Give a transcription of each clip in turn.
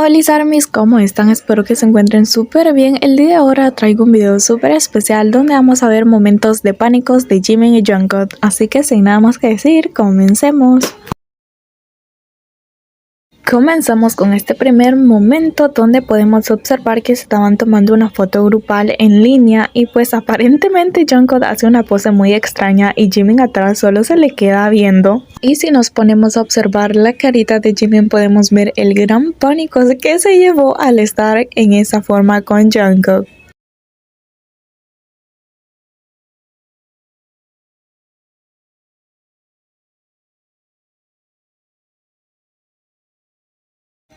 Hola armies, ¿cómo están? Espero que se encuentren súper bien. El día de ahora traigo un video súper especial donde vamos a ver momentos de pánicos de Jimin y Jungkook. Así que sin nada más que decir, comencemos. Comenzamos con este primer momento donde podemos observar que se estaban tomando una foto grupal en línea y pues aparentemente Jungkook hace una pose muy extraña y Jimin atrás solo se le queda viendo. Y si nos ponemos a observar la carita de Jimin podemos ver el gran pánico que se llevó al estar en esa forma con Jungkook.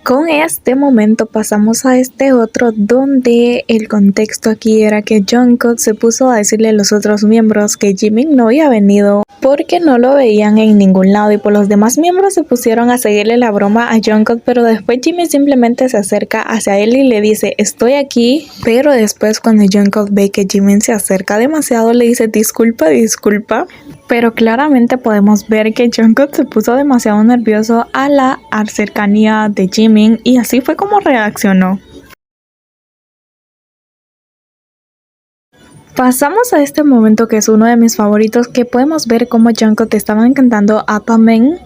Con este momento pasamos a este otro donde el contexto aquí era que Jungkook se puso a decirle a los otros miembros que Jimin no había venido porque no lo veían en ningún lado y pues los demás miembros se pusieron a seguirle la broma a Jungkook, pero después Jimin simplemente se acerca hacia él y le dice estoy aquí, pero después cuando Jungkook ve que Jimin se acerca demasiado le dice disculpa, pero claramente podemos ver que Jungkook se puso demasiado nervioso a la cercanía de Jimin y así fue como reaccionó. Pasamos a este momento que es uno de mis favoritos, que podemos ver cómo Jungkook te estaba cantando Apamen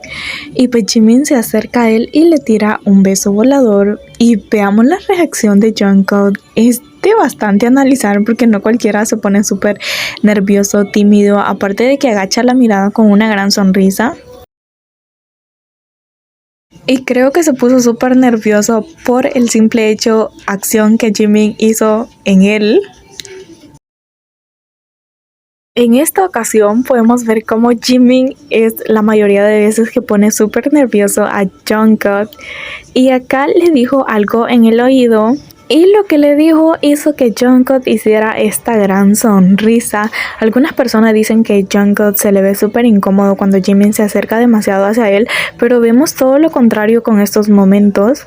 y pues Jimin se acerca a él y le tira un beso volador y veamos la reacción de Jungkook. Es de bastante analizar porque no cualquiera se pone súper nervioso, tímido, aparte de que agacha la mirada con una gran sonrisa. Y creo que se puso súper nervioso por el simple hecho, acción que Jimin hizo en él. En esta ocasión podemos ver cómo Jimin es la mayoría de veces que pone súper nervioso a Jungkook. Y acá le dijo algo en el oído. Y lo que le dijo hizo que Jungkook hiciera esta gran sonrisa. Algunas personas dicen que Jungkook se le ve súper incómodo cuando Jimin se acerca demasiado hacia él, pero vemos todo lo contrario con estos momentos.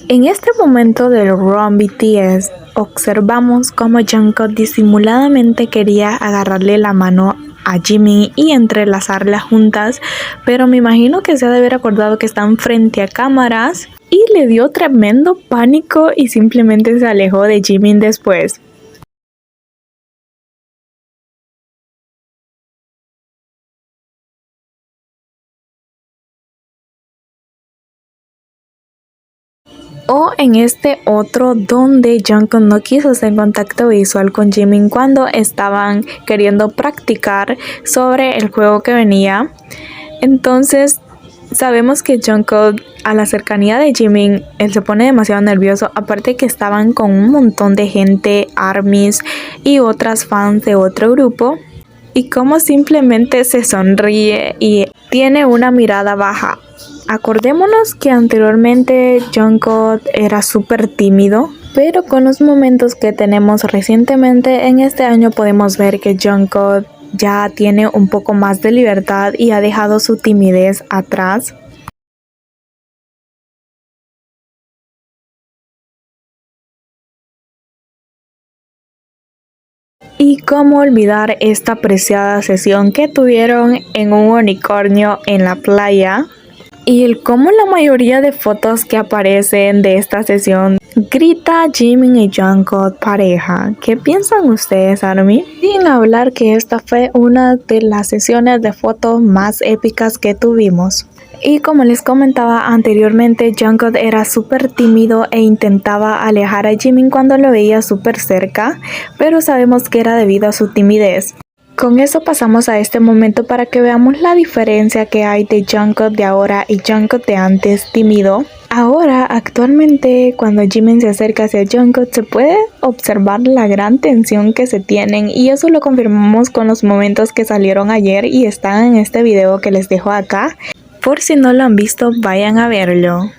En este momento del Run BTS, observamos cómo Jungkook disimuladamente quería agarrarle la mano a Jimin y entrelazarlas juntas, pero me imagino que se ha de haber acordado que están frente a cámaras y le dio tremendo pánico y simplemente se alejó de Jimin después. O en este otro donde Jungkook no quiso hacer contacto visual con Jimin cuando estaban queriendo practicar sobre el juego que venía. Entonces sabemos que Jungkook a la cercanía de Jimin, él se pone demasiado nervioso, aparte que estaban con un montón de gente, ARMYs y otras fans de otro grupo, y como simplemente se sonríe y tiene una mirada baja. Acordémonos que anteriormente Jungkook era súper tímido, pero con los momentos que tenemos recientemente en este año podemos ver que Jungkook ya tiene un poco más de libertad y ha dejado su timidez atrás. Y cómo olvidar esta preciada sesión que tuvieron en un unicornio en la playa. Y el cómo la mayoría de fotos que aparecen de esta sesión grita Jimin y Jungkook pareja. ¿Qué piensan ustedes, ARMY? Sin hablar que esta fue una de las sesiones de fotos más épicas que tuvimos. Y como les comentaba anteriormente, Jungkook era súper tímido e intentaba alejar a Jimin cuando lo veía súper cerca, pero sabemos que era debido a su timidez. Con eso pasamos a este momento para que veamos la diferencia que hay de Jungkook de ahora y Jungkook de antes tímido. Ahora, actualmente, cuando Jimin se acerca hacia Jungkook, se puede observar la gran tensión que se tienen y eso lo confirmamos con los momentos que salieron ayer y están en este video que les dejo acá. Por si no lo han visto, vayan a verlo.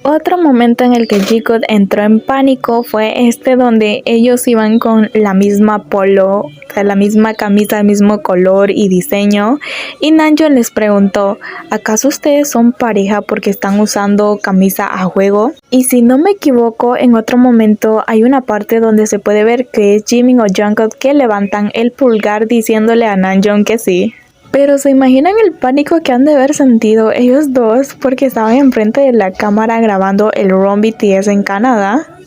Otro momento en el que Jacob entró en pánico fue donde ellos iban con la misma polo, o sea, la misma camisa, el mismo color y diseño, y Namjoon les preguntó, ¿acaso ustedes son pareja porque están usando camisa a juego? Y si no me equivoco, en otro momento hay una parte donde se puede ver que es Jimin o Jungkook que levantan el pulgar diciéndole a Namjoon que sí. Pero ¿se imaginan el pánico que han de haber sentido ellos dos porque estaban enfrente de la cámara grabando el Run BTS en Canadá?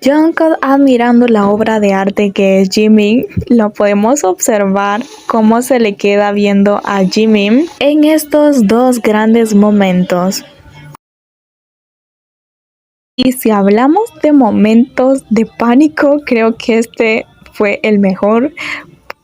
Jungkook admirando la obra de arte que es Jimin, lo podemos observar cómo se le queda viendo a Jimin en estos dos grandes momentos. Y si hablamos de momentos de pánico, creo que este fue el mejor.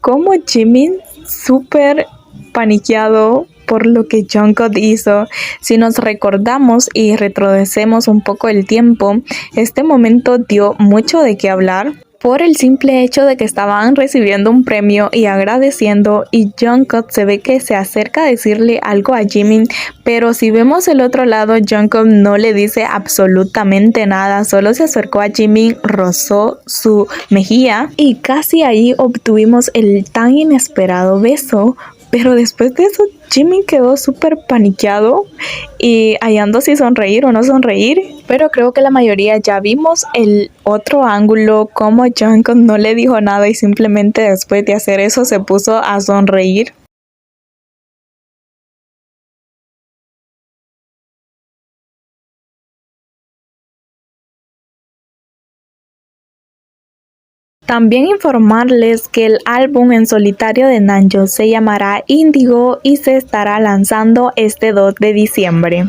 Como Jimin súper paniqueado por lo que Jungkook hizo. Si nos recordamos y retrocedemos un poco el tiempo, este momento dio mucho de qué hablar por el simple hecho de que estaban recibiendo un premio y agradeciendo, y Jungkook se ve que se acerca a decirle algo a Jimin, pero si vemos el otro lado, Jungkook no le dice absolutamente nada, solo se acercó a Jimin, rozó su mejilla y casi ahí obtuvimos el tan inesperado beso. Pero después de eso, Jimin quedó súper paniqueado y hallando si sonreír o no sonreír. Pero creo que la mayoría ya vimos el otro ángulo, como Jungkook no le dijo nada y simplemente después de hacer eso se puso a sonreír. También informarles que el álbum en solitario de Namjoon se llamará Indigo y se estará lanzando este 2 de diciembre.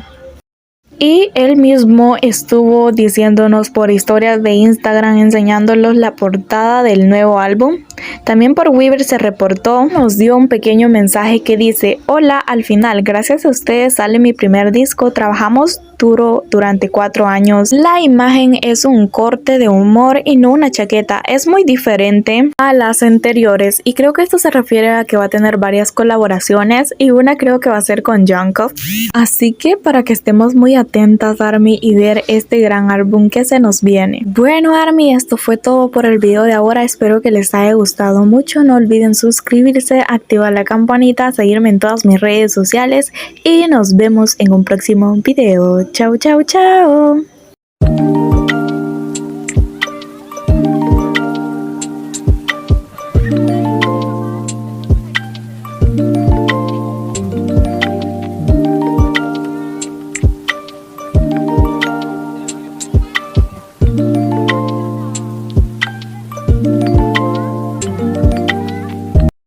Y él mismo estuvo diciéndonos por historias de Instagram, enseñándonos la portada del nuevo álbum. También por Weverse se reportó, nos dio un pequeño mensaje que dice: hola, al final, gracias a ustedes sale mi primer disco, trabajamos duro durante 4 años. La imagen es un corte de humor y no una chaqueta, es muy diferente a las anteriores y creo que esto se refiere a que va a tener varias colaboraciones y una creo que va a ser con Jungkook. Así que para que estemos muy atentas, ARMY, y ver este gran álbum que se nos viene. Bueno, ARMY, esto fue todo por el video de ahora, espero que les haya gustado mucho, no olviden suscribirse, activar la campanita, seguirme en todas mis redes sociales y nos vemos en un próximo video. Chao, chao, chao.